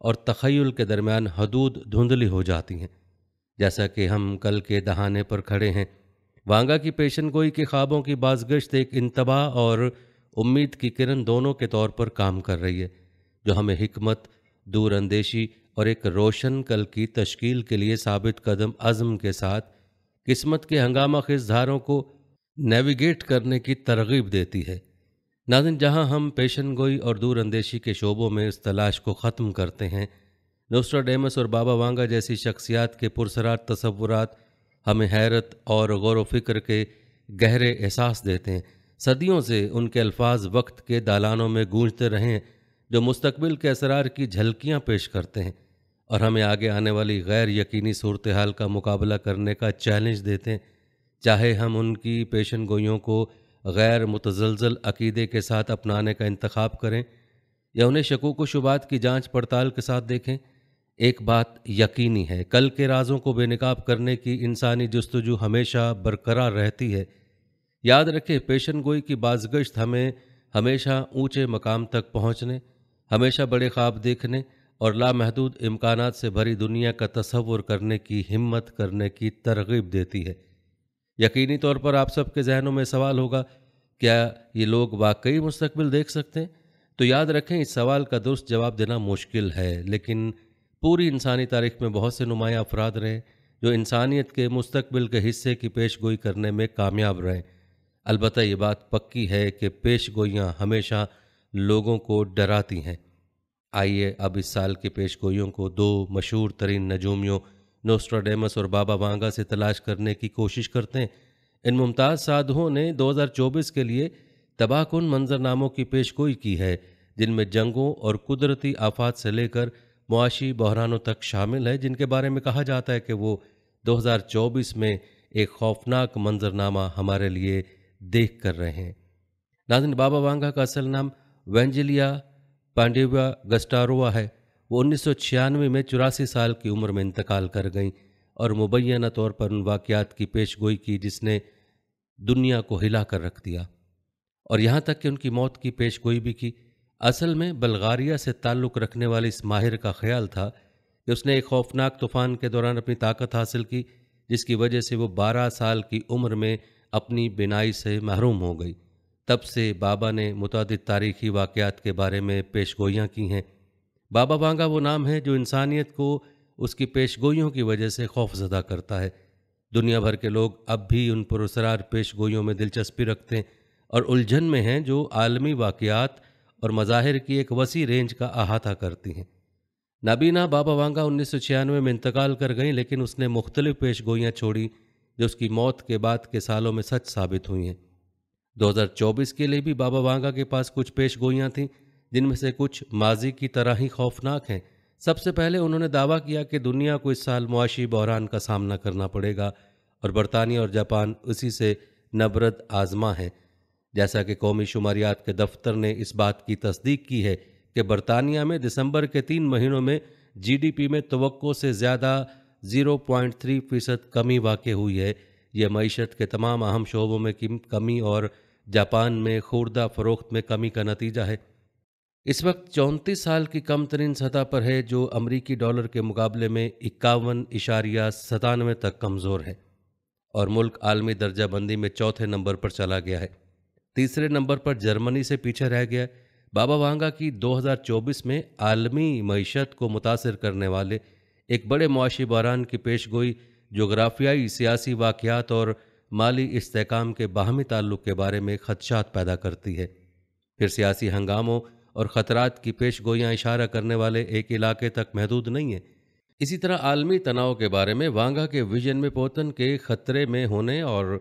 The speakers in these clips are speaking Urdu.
اور تخیل کے درمیان حدود دھندلی ہو جاتی ہیں۔ جیسا کہ ہم کل کے دہانے پر کھڑے ہیں، وانگا کی پیشن گوئی کے خوابوں کی بازگشت ایک انتباہ اور امید کی کرن دونوں کے طور پر کام کر رہی ہے، جو ہمیں حکمت، دور اندیشی اور ایک روشن کل کی تشکیل کے لیے ثابت قدم عزم کے ساتھ قسمت کے ہنگامہ خیز دھاروں کو نیویگیٹ کرنے کی ترغیب دیتی ہے۔ ناظرین، جہاں ہم پیشن گوئی اور دور اندیشی کے شعبوں میں اس تلاش کو ختم کرتے ہیں، نوسٹراڈیمس اور بابا وانگا جیسی شخصیات کے پرسرار تصورات ہمیں حیرت اور غور و فکر کے گہرے احساس دیتے ہیں۔ صدیوں سے ان کے الفاظ وقت کے دالانوں میں گونجتے رہے ہیں، جو مستقبل کے اسرار کی جھلکیاں پیش کرتے ہیں اور ہمیں آگے آنے والی غیر یقینی صورتحال کا مقابلہ کرنے کا چیلنج دیتے ہیں، چاہے ہم ان کی پیشن گوئیوں کو غیر متزلزل عقیدے کے ساتھ اپنانے کا انتخاب کریں یا انہیں شکوک و شبہات کی جانچ پڑتال کے ساتھ دیکھیں۔ ایک بات یقینی ہے، کل کے رازوں کو بے نقاب کرنے کی انسانی جستجو ہمیشہ برقرار رہتی ہے۔ یاد رکھیں، پیشن گوئی کی بازگشت ہمیں ہمیشہ اونچے مقام تک پہنچنے، ہمیشہ بڑے خواب دیکھنے اور لامحدود امکانات سے بھری دنیا کا تصور کرنے کی ہمت کرنے کی ترغیب دیتی ہے۔ یقینی طور پر آپ سب کے ذہنوں میں سوال ہوگا، کیا یہ لوگ واقعی مستقبل دیکھ سکتے ہیں؟ تو یاد رکھیں، اس سوال کا درست جواب دینا مشکل ہے، لیکن پوری انسانی تاریخ میں بہت سے نمایاں افراد رہے جو انسانیت کے مستقبل کے حصے کی پیش گوئی کرنے میں کامیاب رہے۔ البتہ یہ بات پکی ہے کہ پیش گوئیاں ہمیشہ لوگوں کو ڈراتی ہیں۔ آئیے اب اس سال کی پیش گوئیوں کو دو مشہور ترین نجومیوں نوسٹراڈیمس اور بابا وانگا سے تلاش کرنے کی کوشش کرتے ہیں۔ ان ممتاز سادھوؤں نے 2024 کے لیے تباہ کن منظرناموں کی پیش گوئی کی ہے، جن میں جنگوں اور قدرتی آفات سے لے کر معاشی بحرانوں تک شامل ہے، جن کے بارے میں کہا جاتا ہے کہ وہ 2024 میں ایک خوفناک منظرنامہ ہمارے لیے دیکھ کر رہے ہیں۔ ناظرین، بابا وانگا کا اصل نام وینجلیا پانڈیوا گسٹاروا ہے۔ وہ 1996 میں 84 سال کی عمر میں انتقال کر گئیں اور مبینہ طور پر ان واقعات کی پیش گوئی کی جس نے دنیا کو ہلا کر رکھ دیا، اور یہاں تک کہ ان کی موت کی پیش گوئی بھی کی۔ اصل میں بلغاریہ سے تعلق رکھنے والی اس ماہر کا خیال تھا کہ اس نے ایک خوفناک طوفان کے دوران اپنی طاقت حاصل کی، جس کی وجہ سے وہ 12 سال کی عمر میں اپنی بینائی سے محروم ہو گئی۔ تب سے بابا نے متعدد تاریخی واقعات کے بارے میں پیش گوئیاں کی ہیں۔ بابا وانگا وہ نام ہے جو انسانیت کو اس کی پیش گوئیوں کی وجہ سے خوف زدہ کرتا ہے۔ دنیا بھر کے لوگ اب بھی ان پراسرار پیش گوئیوں میں دلچسپی رکھتے ہیں اور الجھن میں ہیں، جو عالمی واقعات اور مظاہر کی ایک وسیع رینج کا احاطہ کرتی ہیں۔ نابینا بابا وانگا 1996 میں انتقال کر گئیں، لیکن اس نے مختلف پیش گوئیاں چھوڑی جو اس کی موت کے بعد کے سالوں میں سچ ثابت ہوئی ہیں۔ 2024 کے لیے بھی بابا وانگا کے پاس کچھ پیش گوئیاں تھیں، جن میں سے کچھ ماضی کی طرح ہی خوفناک ہیں۔ سب سے پہلے انہوں نے دعویٰ کیا کہ دنیا کو اس سال معاشی بحران کا سامنا کرنا پڑے گا اور برطانیہ اور جاپان اسی سے نبرد آزما ہیں۔ جیسا کہ قومی شماریات کے دفتر نے اس بات کی تصدیق کی ہے کہ برطانیہ میں دسمبر کے 3 مہینوں میں جی ڈی پی میں توقع سے زیادہ 0.3% کمی واقع ہوئی ہے۔ یہ معیشت کے تمام اہم شعبوں میں کمی اور جاپان میں خوردہ فروخت میں کمی کا نتیجہ ہے۔ اس وقت 34 سال کی کم ترین سطح پر ہے، جو امریکی ڈالر کے مقابلے میں 51.97 تک کمزور ہے، اور ملک عالمی درجہ بندی میں چوتھے نمبر پر چلا گیا ہے۔ تیسرے نمبر پر جرمنی سے پیچھے رہ گیا ہے۔ بابا وانگا کی 2024 میں عالمی معیشت کو متاثر کرنے والے ایک بڑے معاشی بحران کی پیش گوئی جغرافیائی، سیاسی واقعات اور مالی استحکام کے باہمی تعلق کے بارے میں خدشات پیدا کرتی ہے۔ پھر سیاسی ہنگاموں اور خطرات کی پیش گوئیاں اشارہ کرنے والے ایک علاقے تک محدود نہیں ہیں۔ اسی طرح عالمی تناؤ کے بارے میں وانگا کے ویژن میں پوتن کے خطرے میں ہونے اور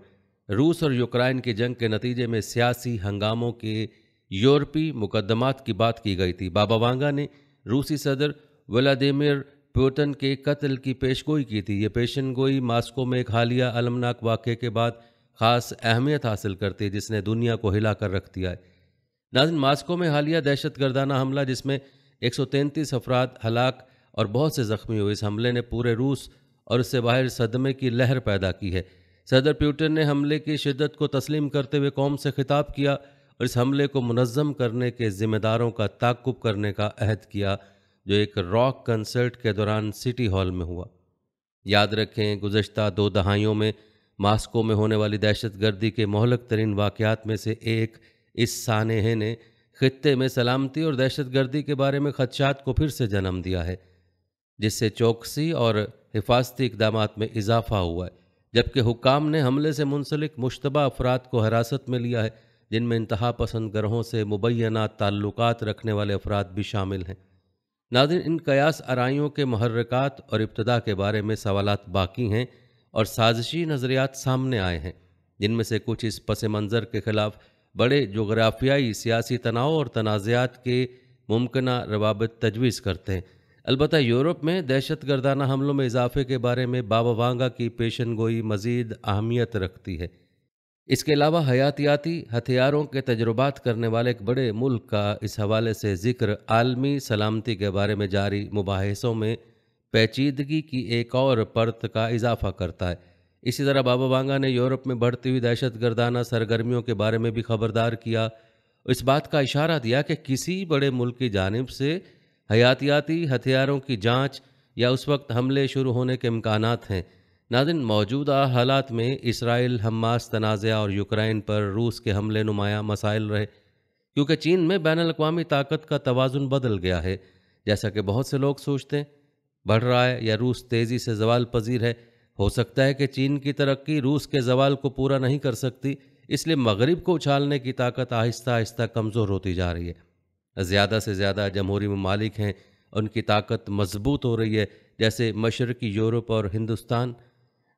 روس اور یوکرائن کی جنگ کے نتیجے میں سیاسی ہنگاموں کے یورپی مقدمات کی بات کی گئی تھی۔ بابا وانگا نے روسی صدر ولادیمیر پوتن کے قتل کی پیش گوئی کی تھی۔ یہ پیشن گوئی ماسکو میں ایک حالیہ المناک واقعے کے بعد خاص اہمیت حاصل کرتی ہے، جس نے دنیا کو ہلا کر رکھ دیا ہے۔ ناظرین، ماسکو میں حالیہ دہشت گردانہ حملہ جس میں 133 افراد ہلاک اور بہت سے زخمی ہوئے، اس حملے نے پورے روس اور اس سے باہر صدمے کی لہر پیدا کی ہے۔ صدر پیوٹن نے حملے کی شدت کو تسلیم کرتے ہوئے قوم سے خطاب کیا اور اس حملے کو منظم کرنے کے ذمہ داروں کا تعاقب کرنے کا عہد کیا، جو ایک راک کنسرٹ کے دوران سٹی ہال میں ہوا۔ یاد رکھیں، گزشتہ 2 دہائیوں میں ماسکو میں ہونے والی دہشت گردی کے مہلک ترین واقعات میں سے ایک اس سانحے نے خطے میں سلامتی اور دہشت گردی کے بارے میں خدشات کو پھر سے جنم دیا ہے، جس سے چوکسی اور حفاظتی اقدامات میں اضافہ ہوا ہے، جبکہ حکام نے حملے سے منسلک مشتبہ افراد کو حراست میں لیا ہے، جن میں انتہا پسند گروہوں سے مبینہ تعلقات رکھنے والے افراد بھی شامل ہیں۔ ناظرین، ان قیاس آرائیوں کے محرکات اور ابتدا کے بارے میں سوالات باقی ہیں اور سازشی نظریات سامنے آئے ہیں، جن میں سے کچھ اس پس منظر کے خلاف بڑے جغرافیائی سیاسی تناؤ اور تنازعات کے ممکنہ روابط تجویز کرتے ہیں۔ البتہ یورپ میں دہشت گردانہ حملوں میں اضافے کے بارے میں بابا وانگا کی پیشن گوئی مزید اہمیت رکھتی ہے۔ اس کے علاوہ حیاتیاتی ہتھیاروں کے تجربات کرنے والے ایک بڑے ملک کا اس حوالے سے ذکر عالمی سلامتی کے بارے میں جاری مباحثوں میں پیچیدگی کی ایک اور پرت کا اضافہ کرتا ہے۔ اسی طرح بابا وانگا نے یورپ میں بڑھتی ہوئی دہشت گردانہ سرگرمیوں کے بارے میں بھی خبردار کیا، اس بات کا اشارہ دیا کہ کسی بڑے ملک کی جانب سے حیاتیاتی ہتھیاروں کی جانچ یا اس وقت حملے شروع ہونے کے امکانات ہیں۔ ناظرین، موجودہ حالات میں اسرائیل حماس تنازع اور یوکرائن پر روس کے حملے نمایاں مسائل رہے، کیونکہ چین میں بین الاقوامی طاقت کا توازن بدل گیا ہے، جیسا کہ بہت سے لوگ سوچتے ہیں۔ بڑھ رہا ہے یا روس تیزی سے زوال پذیر ہے؟ ہو سکتا ہے کہ چین کی ترقی روس کے زوال کو پورا نہیں کر سکتی، اس لیے مغرب کو اچھالنے کی طاقت آہستہ آہستہ کمزور ہوتی جا رہی ہے۔ زیادہ سے زیادہ جمہوری ممالک ہیں، ان کی طاقت مضبوط ہو رہی ہے، جیسے مشرقی یورپ اور ہندوستان۔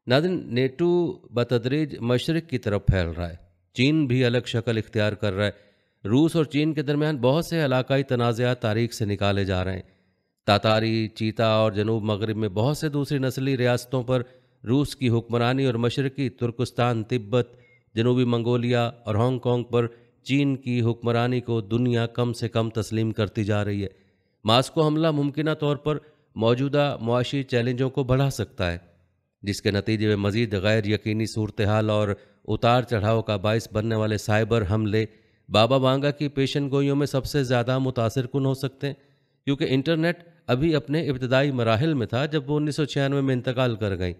ناظرین، نیٹو بتدریج مشرق کی طرف پھیل رہا ہے، چین بھی الگ شکل اختیار کر رہا ہے۔ روس اور چین کے درمیان بہت سے علاقائی تنازعات تاریخ سے نکالے جا رہے ہیں۔ تاتاری، چیتا اور جنوب مغرب میں بہت سے دوسری نسلی ریاستوں پر روس کی حکمرانی اور مشرقی ترکستان، تبت، جنوبی منگولیا اور ہانگ کانگ پر چین کی حکمرانی کو دنیا کم سے کم تسلیم کرتی جا رہی ہے۔ ماسکو حملہ ممکنہ طور پر موجودہ معاشی چیلنجوں کو بڑھا سکتا ہے، جس کے نتیجے میں مزید غیر یقینی صورتحال اور اتار چڑھاؤ کا باعث بننے والے سائبر حملے بابا وانگا کی پیشن گوئیوں میں سب سے زیادہ متاثر کن ہو سکتے ہیں، کیونکہ انٹرنیٹ ابھی اپنے ابتدائی مراحل میں تھا جب وہ 1996 میں انتقال کر گئیں۔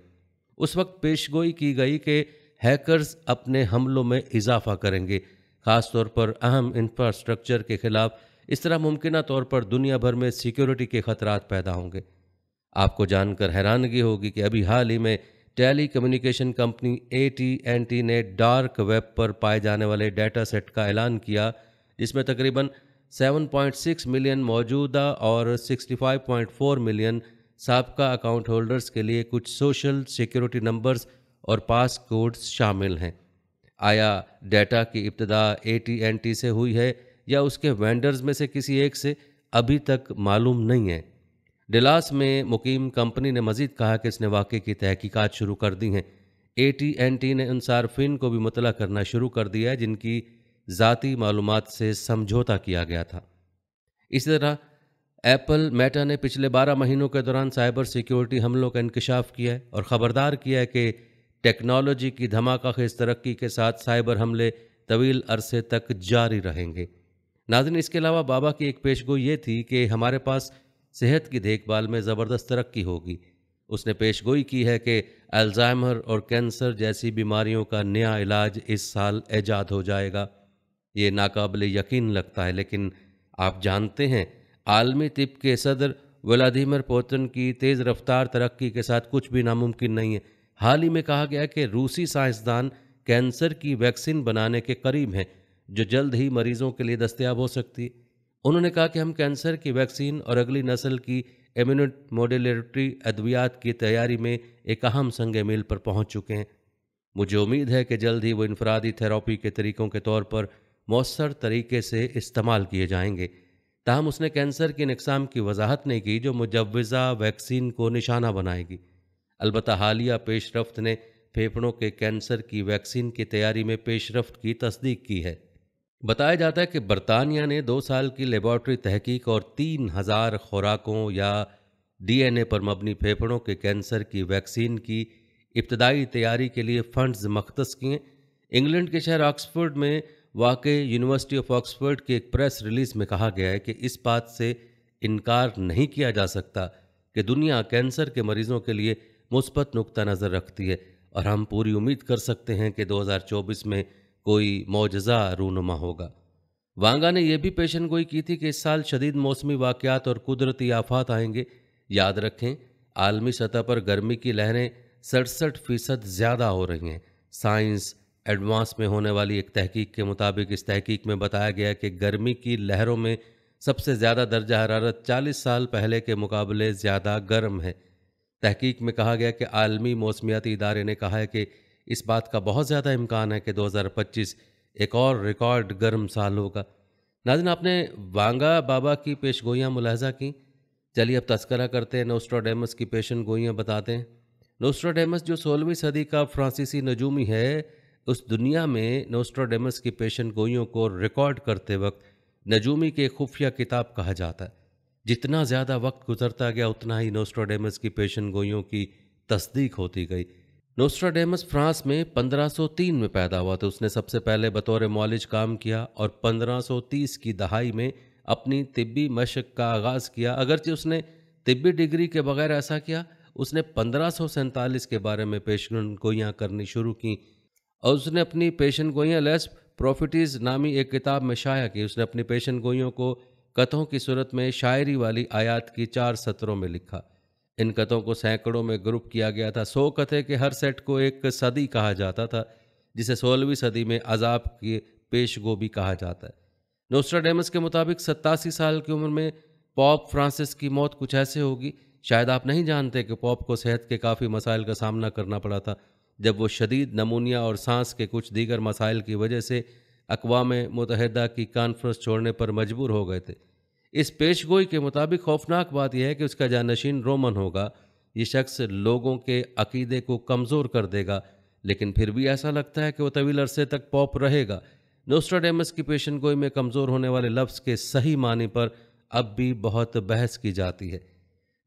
اس وقت پیش گوئی کی گئی کہ ہیکرز اپنے حملوں میں اضافہ کریں گے، خاص طور پر اہم انفراسٹرکچر کے خلاف۔ اس طرح ممکنہ طور پر دنیا بھر میں سیکیورٹی کے خطرات پیدا ہوں گے۔ آپ کو جان کر حیرانگی ہوگی کہ ابھی حال ہی میں ٹیلی کمیونیکیشن کمپنی AT&T نے ڈارک ویب پر پائے جانے والے ڈیٹا سیٹ کا اعلان کیا، جس میں تقریباً 7.6 ملین موجودہ اور 65.4 ملین سابقہ اکاؤنٹ ہولڈرز کے لیے کچھ سوشل سیکیورٹی نمبرز اور پاس کوڈز شامل ہیں۔ آیا ڈیٹا کی ابتدا AT&T سے ہوئی ہے یا اس کے وینڈرز میں سے کسی ایک سے؟ ابھی تک معلوم نہیں ہے۔ ڈلاس میں مقیم کمپنی نے مزید کہا کہ اس نے واقعے کی تحقیقات شروع کر دی ہیں۔ AT&T نے ان صارفین کو بھی مطلع کرنا شروع کر دیا ہے جن کی ذاتی معلومات سے سمجھوتا کیا گیا تھا۔ اسی طرح ایپل میٹا نے پچھلے 12 مہینوں کے دوران سائبر سیکیورٹی حملوں کا انکشاف کیا ہے اور خبردار کیا ہے کہ ٹیکنالوجی کی دھماکہ خیز ترقی کے ساتھ سائبر حملے طویل عرصے تک جاری رہیں گے۔ ناظرین، اس کے علاوہ بابا کی ایک پیشگوئی یہ تھی کہ ہمارے پاس صحت کی دیکھ بھال میں زبردست ترقی ہوگی۔ اس نے پیشگوئی کی ہے کہ الزائمر اور کینسر جیسی بیماریوں کا نیا علاج اس سال ایجاد ہو جائے گا۔ یہ ناقابل یقین لگتا ہے، لیکن آپ جانتے ہیں عالمی طب کے صدر ولادیمیر پوتن کی تیز رفتار ترقی کے ساتھ کچھ بھی ناممکن نہیں ہے۔ حال ہی میں کہا گیا کہ روسی سائنسدان کینسر کی ویکسین بنانے کے قریب ہیں، جو جلد ہی مریضوں کے لیے دستیاب ہو سکتی ہے۔ انہوں نے کہا کہ ہم کینسر کی ویکسین اور اگلی نسل کی امیونو موڈیلیٹری ادویات کی تیاری میں ایک اہم سنگ میل پر پہنچ چکے ہیں۔ مجھے امید ہے کہ جلد ہی وہ انفرادی تھراپی کے طریقوں کے طور پر مؤثر طریقے سے استعمال کیے جائیں گے۔ تاہم اس نے کینسر کی اقسام کی وضاحت نہیں کی جو مجوزہ ویکسین کو نشانہ بنائے گی۔ البتہ حالیہ پیش رفت نے پھیپھڑوں کے کینسر کی ویکسین کی تیاری میں پیش رفت کی تصدیق کی ہے۔ بتایا جاتا ہے کہ برطانیہ نے 2 سال کی لیبارٹری تحقیق اور 3000 خوراکوں یا DNA پر مبنی پھیپھڑوں کے کینسر کی ویکسین کی ابتدائی تیاری کے لیے فنڈز مختص کیے۔ انگلینڈ کے شہر آکسفورڈ میں واقع یونیورسٹی آف آکسفورڈ کی ایک پریس ریلیز میں کہا گیا ہے کہ اس بات سے انکار نہیں کیا جا سکتا کہ دنیا کینسر کے مریضوں کے لیے مثبت نقطہ نظر رکھتی ہے، اور ہم پوری امید کر سکتے ہیں کہ 2024 میں کوئی معجزہ رونما ہوگا۔ وانگا نے یہ بھی پیشن گوئی کی تھی کہ اس سال شدید موسمی واقعات اور قدرتی آفات آئیں گے۔ یاد رکھیں، عالمی سطح پر گرمی کی لہریں 67% زیادہ ہو رہی ہیں۔ سائنس ایڈوانس میں ہونے والی ایک تحقیق کے مطابق اس تحقیق میں بتایا گیا کہ گرمی کی لہروں میں سب سے زیادہ درجہ حرارت 40 سال پہلے کے مقابلے زیادہ گرم ہے۔ تحقیق میں کہا گیا کہ عالمی موسمیاتی ادارے نے کہا ہے کہ اس بات کا بہت زیادہ امکان ہے کہ 2025 ایک اور ریکارڈ گرم سال ہوگا۔ ناظرین، آپ نے وانگا بابا کی پیش گوئیاں ملاحظہ کی؟ چلیے اب تذکرہ کرتے ہیں نوسٹراڈیمس کی پیشن گوئیاں بتاتے ہیں۔ نوسٹراڈیمس جو 16ویں صدی کا فرانسیسی نجومی ہے، اس دنیا میں نوسٹراڈیمس کی پیشن گوئیوں کو ریکارڈ کرتے وقت نجومی کے خفیہ کتاب کہا جاتا ہے۔ جتنا زیادہ وقت گزرتا گیا اتنا ہی نوسٹراڈیمس کی پیشن گوئیوں کی تصدیق ہوتی گئی۔ نوسٹراڈیمس فرانس میں 1503 میں پیدا ہوا تو اس نے سب سے پہلے بطور معالج کام کیا اور 1530 کی دہائی میں اپنی طبی مشق کا آغاز کیا۔ اگرچہ اس نے طبی ڈگری کے بغیر ایسا کیا، اس نے 1547 کے بارے میں پیشن گوئیاں کرنی شروع کیں، اور اس نے اپنی پیشن گوئیاں لیس پروفیٹیز نامی ایک کتاب میں شائع کی۔ اس نے اپنی پیشن گوئیوں کو قطعوں کی صورت میں شاعری والی آیات کی 4 سطروں میں لکھا۔ ان قطعوں کو سینکڑوں میں گروپ کیا گیا تھا۔ 100 قطعے کے ہر سیٹ کو ایک صدی کہا جاتا تھا، جسے 16ویں صدی میں عذاب کی پیش گو بھی کہا جاتا ہے۔ نوسٹراڈیمس کے مطابق 87 سال کی عمر میں پوپ فرانسس کی موت کچھ ایسے ہوگی۔ شاید آپ نہیں جانتے کہ پوپ کو صحت کے کافی مسائل کا سامنا کرنا پڑا تھا جب وہ شدید نمونیا اور سانس کے کچھ دیگر مسائل کی وجہ سے اقوام متحدہ کی کانفرنس چھوڑنے پر مجبور ہو گئے تھے۔ اس پیش گوئی کے مطابق خوفناک بات یہ ہے کہ اس کا جانشین رومن ہوگا۔ یہ شخص لوگوں کے عقیدے کو کمزور کر دے گا، لیکن پھر بھی ایسا لگتا ہے کہ وہ طویل عرصے تک پوپ رہے گا۔ نوسٹراڈیمس کی پیشن گوئی میں کمزور ہونے والے لفظ کے صحیح معنی پر اب بھی بہت بحث کی جاتی ہے۔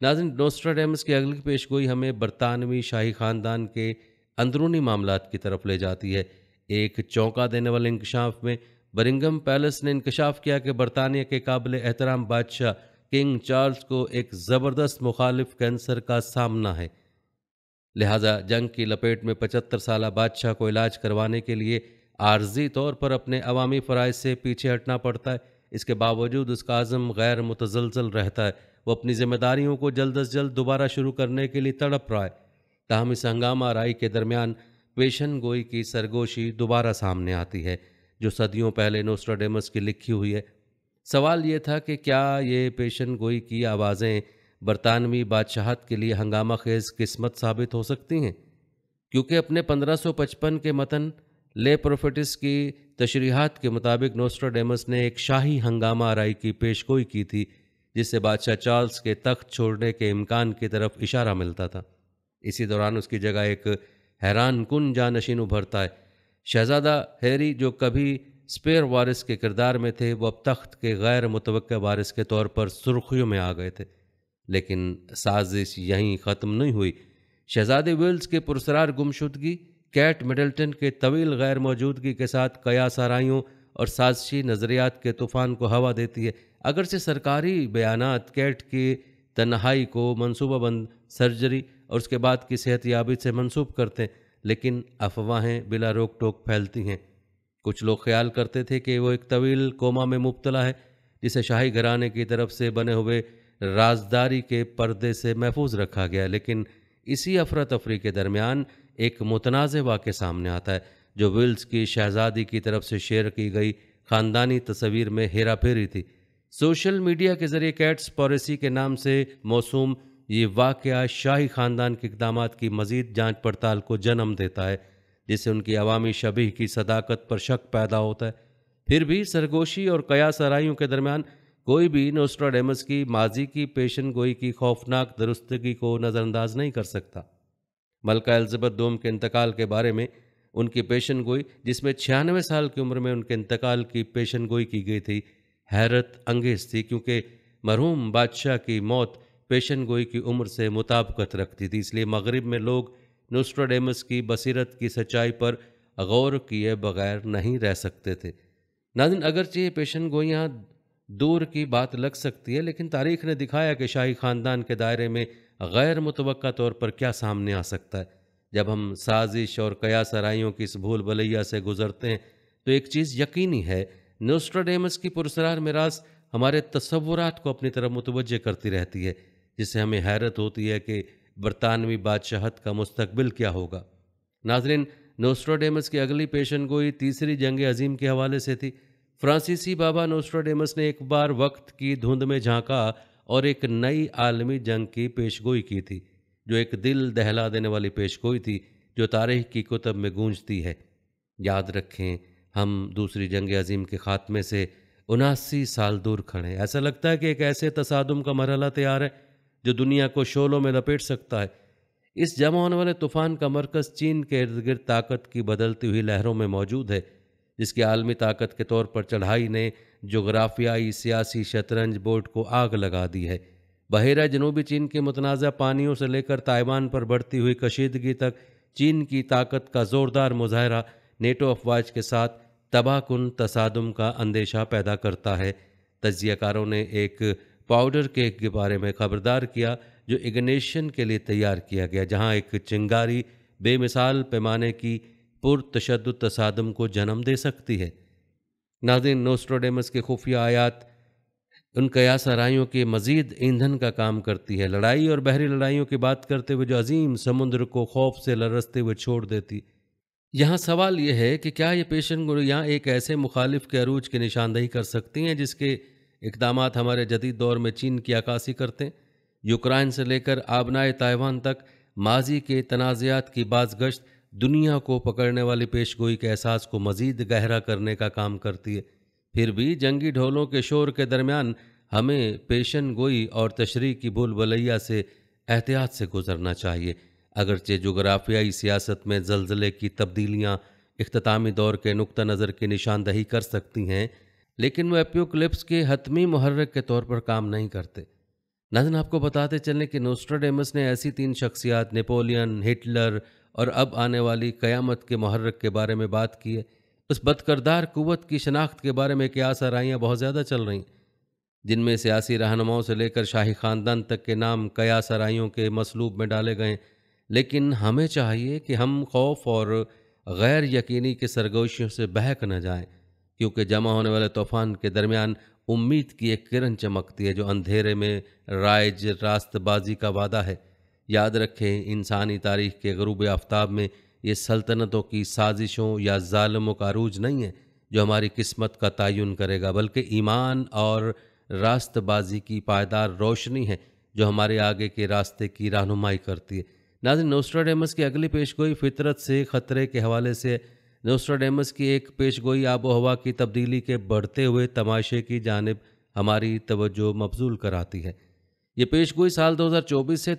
ناظرین، نوسٹراڈیمس کی اگلی پیش گوئی ہمیں برطانوی شاہی خاندان کے اندرونی معاملات کی طرف لے جاتی ہے۔ ایک چونکا دینے والے انکشاف میں برنگھم پیلس نے انکشاف کیا کہ برطانیہ کے قابل احترام بادشاہ کنگ چارلز کو ایک زبردست مخالف کینسر کا سامنا ہے، لہٰذا جنگ کی لپیٹ میں 75 سالہ بادشاہ کو علاج کروانے کے لیے عارضی طور پر اپنے عوامی فرائض سے پیچھے ہٹنا پڑتا ہے۔ اس کے باوجود اس کا عزم غیر متزلزل رہتا ہے۔ وہ اپنی ذمہ داریوں کو جلد از جلد دوبارہ شروع کرنے کے لیے تڑپ رہا ہے۔ تاہم اس ہنگامہ آرائی کے درمیان پیشن گوئی کی سرگوشی دوبارہ سامنے آتی ہے جو صدیوں پہلے نوسٹراڈیمس کی لکھی ہوئی ہے۔ سوال یہ تھا کہ کیا یہ پیشن گوئی کی آوازیں برطانوی بادشاہت کے لیے ہنگامہ خیز قسمت ثابت ہو سکتی ہیں؟ کیونکہ اپنے 1555 کے متن لے پروفیٹس کی تشریحات کے مطابق نوسٹراڈیمس نے ایک شاہی ہنگامہ آرائی کی پیش گوئی کی تھی جس سے بادشاہ چارلز کے تخت چھوڑنے کے امکان کی طرف اشارہ ملتا تھا۔ اسی دوران اس کی جگہ ایک حیران کن جانشین ابھرتا ہے۔ شہزادہ ہیری جو کبھی اسپیئر وارث کے کردار میں تھے، وہ اب تخت کے غیر متوقع وارث کے طور پر سرخیوں میں آ گئے تھے۔ لیکن سازش یہیں ختم نہیں ہوئی۔ شہزادے ویلز کے پرسرار گمشدگی کیٹ مڈلٹن کے طویل غیر موجودگی کے ساتھ قیاس آرائیوں اور سازشی نظریات کے طوفان کو ہوا دیتی ہے۔ اگرچہ سرکاری بیانات کیٹ کی تنہائی کو منصوبہ بند سرجری اور اس کے بعد کی صحت یابی سے منسوب کرتے ہیں، لیکن افواہیں بلا روک ٹوک پھیلتی ہیں۔ کچھ لوگ خیال کرتے تھے کہ وہ ایک طویل کوما میں مبتلا ہے جسے شاہی گھرانے کی طرف سے بنے ہوئے رازداری کے پردے سے محفوظ رکھا گیا، لیکن اسی افراتفری کے درمیان ایک متنازع واقعہ سامنے آتا ہے جو ویلز کی شہزادی کی طرف سے شیئر کی گئی خاندانی تصویر میں ہیرا پھیری تھی۔ سوشل میڈیا کے ذریعے کیٹس پوریسی کے نام سے موسوم یہ واقعہ شاہی خاندان کے اقدامات کی مزید جانچ پڑتال کو جنم دیتا ہے، جس سے ان کی عوامی شبیہ کی صداقت پر شک پیدا ہوتا ہے۔ پھر بھی سرگوشی اور قیاس آرائیوں کے درمیان کوئی بھی نوسٹراڈیمس کی ماضی کی پیشن گوئی کی خوفناک درستگی کو نظر انداز نہیں کر سکتا۔ ملکہ الزبتھ دوم کے انتقال کے بارے میں ان کی پیشن گوئی، جس میں 96 سال کی عمر میں ان کے انتقال کی پیشن گوئی کی گئی تھی، حیرت انگیز تھی، کیونکہ مرحوم بادشاہ کی موت پیشن گوئی کی عمر سے مطابقت رکھتی تھی۔ اس لیے مغرب میں لوگ نوسٹراڈیمس کی بصیرت کی سچائی پر غور کیے بغیر نہیں رہ سکتے تھے۔ ناظرین، اگرچہ یہ پیشن گوئیاں دور کی بات لگ سکتی ہے، لیکن تاریخ نے دکھایا کہ شاہی خاندان کے دائرے میں غیر متوقع طور پر کیا سامنے آ سکتا ہے۔ جب ہم سازش اور قیاس آرائیوں کی اس بھول بھلیا سے گزرتے ہیں تو ایک چیز یقینی ہے، نوسٹراڈیمس کی پراسرار میراث ہمارے تصورات کو اپنی طرف متوجہ کرتی رہتی ہے، جس سے ہمیں حیرت ہوتی ہے کہ برطانوی بادشاہت کا مستقبل کیا ہوگا۔ ناظرین، نوسٹراڈیمس کی اگلی پیشن گوئی تیسری جنگ عظیم کے حوالے سے تھی۔ فرانسیسی بابا نوسٹراڈیمس نے ایک بار وقت کی دھند میں جھانکا اور ایک نئی عالمی جنگ کی پیشگوئی کی تھی، جو ایک دل دہلا دینے والی پیشگوئی تھی جو تاریخ کی کتب میں گونجتی ہے۔ یاد رکھیں، ہم دوسری جنگ عظیم کے خاتمے سے 79 سال دور کھڑے ہیں۔ ایسا لگتا ہے کہ ایک ایسے تصادم کا مرحلہ تیار ہے جو دنیا کو شعلوں میں لپیٹ سکتا ہے۔ اس جمع ہونے والے طوفان کا مرکز چین کے ارد گرد طاقت کی بدلتی ہوئی لہروں میں موجود ہے، جس کی عالمی طاقت کے طور پر چڑھائی نے جغرافیائی سیاسی شطرنج بورڈ کو آگ لگا دی ہے۔ بحیرہ جنوبی چین کے متنازع پانیوں سے لے کر تائیوان پر بڑھتی ہوئی کشیدگی تک، چین کی طاقت کا زوردار مظاہرہ نیٹو افواج کے ساتھ تباہ کن تصادم کا اندیشہ پیدا کرتا ہے۔ تجزیہ کاروں نے ایک پاؤڈر کیک کے بارے میں خبردار کیا جو اگنیشن کے لیے تیار کیا گیا، جہاں ایک چنگاری بے مثال پیمانے کی پرتشدد تصادم کو جنم دے سکتی ہے۔ ناظرین، نوسٹراڈیمس کے خفیہ آیات ان قیاس آرائیوں کے مزید ایندھن کا کام کرتی ہے، لڑائی اور بحری لڑائیوں کی بات کرتے ہوئے جو عظیم سمندر کو خوف سے لرزتے ہوئے چھوڑ دیتی۔ یہاں سوال یہ ہے کہ کیا یہ پیشن گوئیاں ایک ایسے مخالف کے عروج کی نشاندہی کر سکتی ہیں جس کے اقدامات ہمارے جدید دور میں چین کی عکاسی کرتے ہیں؟ یوکرائن سے لے کر آبنائے تائیوان تک ماضی کے تنازعات کی بازگشت دنیا کو پکڑنے والی پیشگوئی کے احساس کو مزید گہرا کرنے کا کام کرتی ہے۔ پھر بھی جنگی ڈھولوں کے شور کے درمیان ہمیں پیشن گوئی اور تشریح کی بھول بھلیا سے احتیاط سے گزرنا چاہیے۔ اگرچہ جغرافیائی سیاست میں زلزلے کی تبدیلیاں اختتامی دور کے نقطہ نظر کی نشاندہی کر سکتی ہیں، لیکن وہ اپوکلپس کے حتمی محرک کے طور پر کام نہیں کرتے۔ ناظرین، آپ کو بتاتے چلیں کہ نوسٹراڈیمس نے ایسی 3 شخصیات نیپولین، ہٹلر اور اب آنے والی قیامت کے محرک کے بارے میں بات کی ہے۔ اس بدکردار قوت کی شناخت کے بارے میں قیاس آرائیاں بہت زیادہ چل رہی ہیں، جن میں سیاسی رہنماؤں سے لے کر شاہی خاندان تک کے نام قیاس آرائیوں کے مسلوب میں ڈالے گئے ہیں۔ لیکن ہمیں چاہیے کہ ہم خوف اور غیر یقینی کے سرگوشیوں سے بہک نہ جائیں، کیونکہ جمع ہونے والے طوفان کے درمیان امید کی ایک کرن چمکتی ہے جو اندھیرے میں رائج راست بازی کا وعدہ ہے۔ یاد رکھیں، انسانی تاریخ کے غروب آفتاب میں یہ سلطنتوں کی سازشوں یا ظالموں کا عروج نہیں ہے جو ہماری قسمت کا تعین کرے گا، بلکہ ایمان اور راست بازی کی پائیدار روشنی ہے جو ہمارے آگے کے راستے کی رہنمائی کرتی ہے۔ ناظرین، نوسٹراڈیمس کی اگلی پیشگوئی فطرت سے خطرے کے حوالے سے نوسٹراڈیمس کی ایک پیشگوئی آب و ہوا کی تبدیلی کے بڑھتے ہوئے تماشے کی جانب ہماری توجہ مبذول کراتی ہے۔ یہ پیشگوئی سال 2024 سے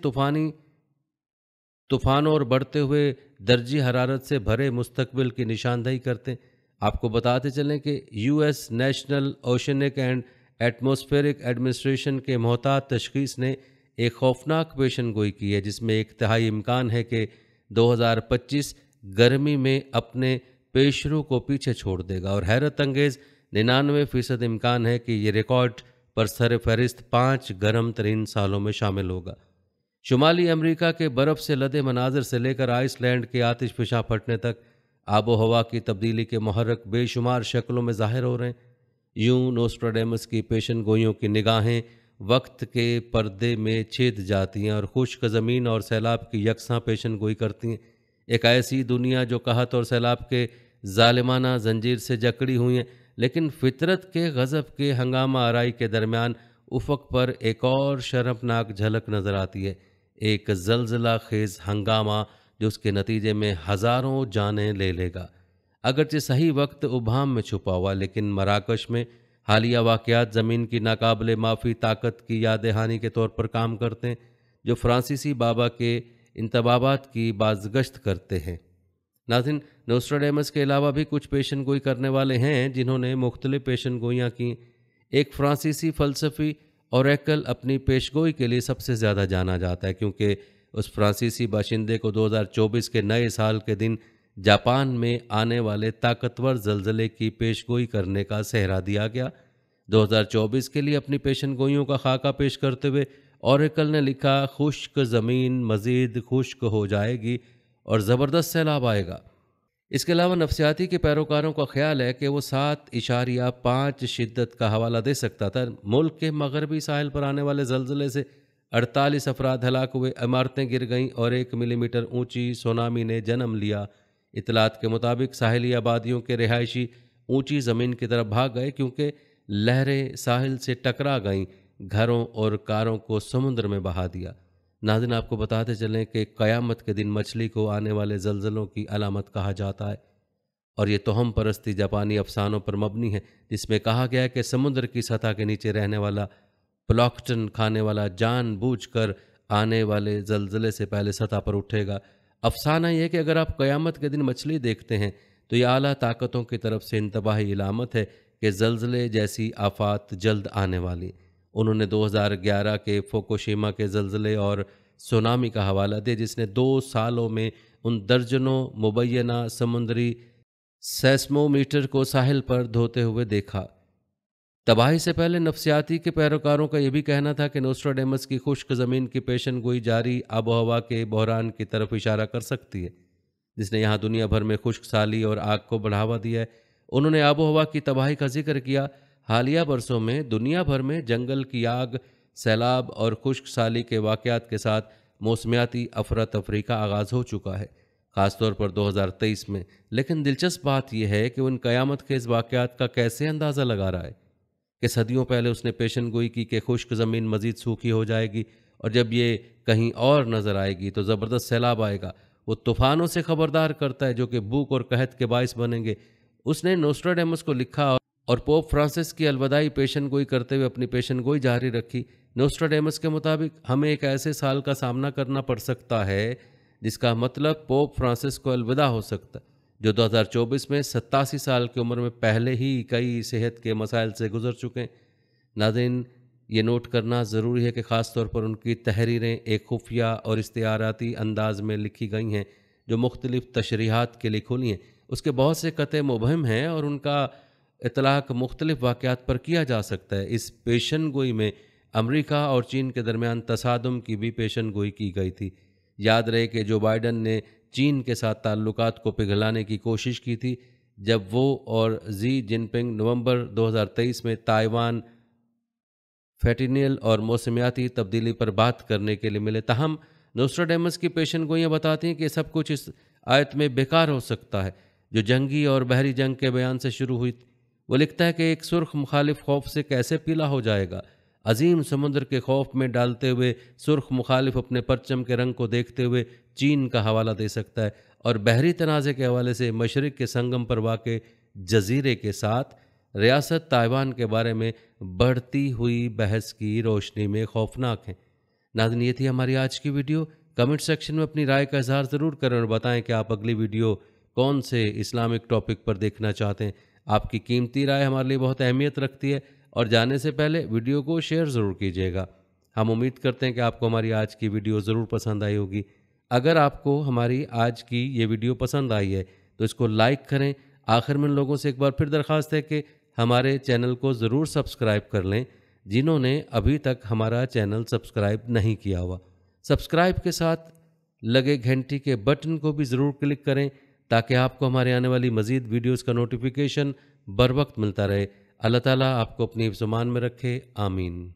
طوفانوں اور بڑھتے ہوئے درجہ حرارت سے بھرے مستقبل کی نشاندہی کرتے ہیں۔ آپ کو بتاتے چلیں کہ U S national oceanic and atmospheric administration کے محتاط تشخیص نے ایک خوفناک پیشن گوئی کی ہے، جس میں ایک تہائی امکان ہے کہ 2025 گرمی میں اپنے پیشرو کو پیچھے چھوڑ دے گا، اور حیرت انگیز 99% امکان ہے کہ یہ ریکارڈ پر سر فہرست 5 گرم ترین سالوں میں شامل ہوگا۔ شمالی امریکہ کے برف سے لدے مناظر سے لے کر آئس لینڈ کے آتش فشاں پھٹنے تک آب و ہوا کی تبدیلی کے محرک بے شمار شکلوں میں ظاہر ہو رہے ہیں۔ یوں نوسٹراڈیمس کی پیشن گوئیوں کی نگاہیں وقت کے پردے میں چھید جاتی ہیں اور خشک زمین اور سیلاب کی یکساں پیشن گوئی کرتی ہیں۔ ایک ایسی دنیا جو قحط اور سیلاب کے ظالمانہ زنجیر سے جکڑی ہوئی ہیں، لیکن فطرت کے غضب کے ہنگامہ آرائی کے درمیان افق پر ایک اور شرمناک جھلک نظر آتی ہے، ایک زلزلہ خیز ہنگامہ جو اس کے نتیجے میں ہزاروں جانیں لے لے گا۔ اگرچہ صحیح وقت ابہام میں چھپا ہوا، لیکن مراکش میں حالیہ واقعات زمین کی ناقابل معافی طاقت کی یاد دہانی کے طور پر کام کرتے ہیں، جو فرانسیسی بابا کے انتباہات کی بازگشت کرتے ہیں۔ ناظرین، نوسٹراڈیمس کے علاوہ بھی کچھ پیشن گوئی کرنے والے ہیں جنہوں نے مختلف پیشن گوئیاں کی۔ ایک فرانسیسی فلسفی اوریکل اپنی پیشگوئی کے لیے سب سے زیادہ جانا جاتا ہے، کیونکہ اس فرانسیسی باشندے کو 2024 کے نئے سال کے دن جاپان میں آنے والے طاقتور زلزلے کی پیشگوئی کرنے کا سہرا دیا گیا۔ 2024 کے لیے اپنی پیشن گوئیوں کا خاکہ پیش کرتے ہوئے اوریکل نے لکھا، خشک زمین مزید خشک ہو جائے گی اور زبردست سیلاب آئے گا۔ اس کے علاوہ نفسیاتی کے پیروکاروں کا خیال ہے کہ وہ 7.5 شدت کا حوالہ دے سکتا تھا۔ ملک کے مغربی ساحل پر آنے والے زلزلے سے 48 افراد ہلاک ہوئے، عمارتیں گر گئیں اور 1 ملی میٹر اونچی سونامی نے جنم لیا۔ اطلاعات کے مطابق ساحلی آبادیوں کے رہائشی اونچی زمین کی طرف بھاگ گئے کیونکہ لہریں ساحل سے ٹکرا گئیں، گھروں اور کاروں کو سمندر میں بہا دیا۔ ناظرین، آپ کو بتاتے چلیں کہ قیامت کے دن مچھلی کو آنے والے زلزلوں کی علامت کہا جاتا ہے، اور یہ توہم پرستی جاپانی افسانوں پر مبنی ہے، جس میں کہا گیا ہے کہ سمندر کی سطح کے نیچے رہنے والا پلاکٹن کھانے والا جان بوجھ کر آنے والے زلزلے سے پہلے سطح پر اٹھے گا۔ افسانہ یہ ہے کہ اگر آپ قیامت کے دن مچھلی دیکھتے ہیں تو یہ اعلیٰ طاقتوں کی طرف سے انتباہی علامت ہے کہ زلزلے جیسی آفات جلد آنے والی۔ انہوں نے 2011 کے فوکوشیما کے زلزلے اور سونامی کا حوالہ دیا، جس نے 2 سالوں میں ان درجنوں مبینہ سمندری سیسمومیٹر کو ساحل پر دھوتے ہوئے دیکھا۔ تباہی سے پہلے نفسیاتی کے پیروکاروں کا یہ بھی کہنا تھا کہ نوسٹراڈیمس کی خشک زمین کی پیشن گوئی جاری آب و ہوا کے بحران کی طرف اشارہ کر سکتی ہے، جس نے یہاں دنیا بھر میں خشک سالی اور آگ کو بڑھاوا دیا ہے۔ انہوں نے آب و ہوا کی تباہی کا ذکر کیا۔ حالیہ برسوں میں دنیا بھر میں جنگل کی آگ، سیلاب اور خشک سالی کے واقعات کے ساتھ موسمیاتی افراتفری کا آغاز ہو چکا ہے، خاص طور پر 2023 میں۔ لیکن دلچسپ بات یہ ہے کہ ان قیامت خیز واقعات کا کیسے اندازہ لگا رہا ہے کہ صدیوں پہلے اس نے پیشن گوئی کی کہ خشک زمین مزید سوکھی ہو جائے گی، اور جب یہ کہیں اور نظر آئے گی تو زبردست سیلاب آئے گا۔ وہ طوفانوں سے خبردار کرتا ہے جو کہ بھوک اور قحط کے باعث بنیں گے۔ اس نے نوسٹراڈیمس کو لکھا اور پوپ فرانسس کی الوداعی پیشن گوئی کرتے ہوئے اپنی پیشن گوئی جاری رکھی۔ نوسٹراڈیمس کے مطابق ہمیں ایک ایسے سال کا سامنا کرنا پڑ سکتا ہے جس کا مطلب پوپ فرانسس کو الوداع ہو سکتا ہے، جو 2024 میں 87 سال کی عمر میں پہلے ہی کئی صحت کے مسائل سے گزر چکے ہیں۔ ناظرین، یہ نوٹ کرنا ضروری ہے کہ خاص طور پر ان کی تحریریں ایک خفیہ اور استعاراتی انداز میں لکھی گئی ہیں جو مختلف تشریحات کے لیے کھلی ہیں۔ اس کے بہت سے قطع مبہم ہیں اور ان کا اطلاق مختلف واقعات پر کیا جا سکتا ہے۔ اس پیشن گوئی میں امریکہ اور چین کے درمیان تصادم کی بھی پیشن گوئی کی گئی تھی۔ یاد رہے کہ جو بائیڈن نے چین کے ساتھ تعلقات کو پگھلانے کی کوشش کی تھی جب وہ اور زی جن پنگ نومبر 2023 میں تائیوان، فیٹینیل اور موسمیاتی تبدیلی پر بات کرنے کے لیے ملے۔ تاہم نوسٹراڈیمس کی پیشن گوئیاں بتاتی ہیں کہ سب کچھ اس آیت میں بیکار ہو سکتا ہے جو جنگی اور بحری جنگ کے بیان سے شروع ہوئی تھی۔ وہ لکھتا ہے کہ ایک سرخ مخالف خوف سے کیسے پیلا ہو جائے گا۔ عظیم سمندر کے خوف میں ڈالتے ہوئے سرخ مخالف اپنے پرچم کے رنگ کو دیکھتے ہوئے چین کا حوالہ دے سکتا ہے، اور بحری تنازع کے حوالے سے مشرق کے سنگم پر واقع جزیرے کے ساتھ ریاست تائیوان کے بارے میں بڑھتی ہوئی بحث کی روشنی میں خوفناک ہیں۔ ناظرین، یہ تھی ہماری آج کی ویڈیو۔ کمنٹ سیکشن میں اپنی رائے کا اظہار ضرور کریں اور بتائیں کہ آپ اگلی ویڈیو کون سے اسلامک ٹاپک پر دیکھنا چاہتے ہیں۔ آپ کی قیمتی رائے ہمارے لیے بہت اہمیت رکھتی ہے، اور جانے سے پہلے ویڈیو کو شیئر ضرور کیجیے گا۔ ہم امید کرتے ہیں کہ آپ کو ہماری آج کی ویڈیو ضرور پسند آئی ہوگی۔ اگر آپ کو ہماری آج کی یہ ویڈیو پسند آئی ہے تو اس کو لائک کریں۔ آخر میں ان لوگوں سے ایک بار پھر درخواست ہے کہ ہمارے چینل کو ضرور سبسکرائب کر لیں جنہوں نے ابھی تک ہمارا چینل سبسکرائب نہیں کیا ہوا۔ سبسکرائب کے ساتھ لگے گھنٹی کے بٹن کو بھی ضرور کلک کریں تاکہ آپ کو ہمارے آنے والی مزید ویڈیوز کا نوٹیفیکیشن بر وقت ملتا رہے۔ اللہ تعالیٰ آپ کو اپنی حفظ و امان میں رکھے، آمین۔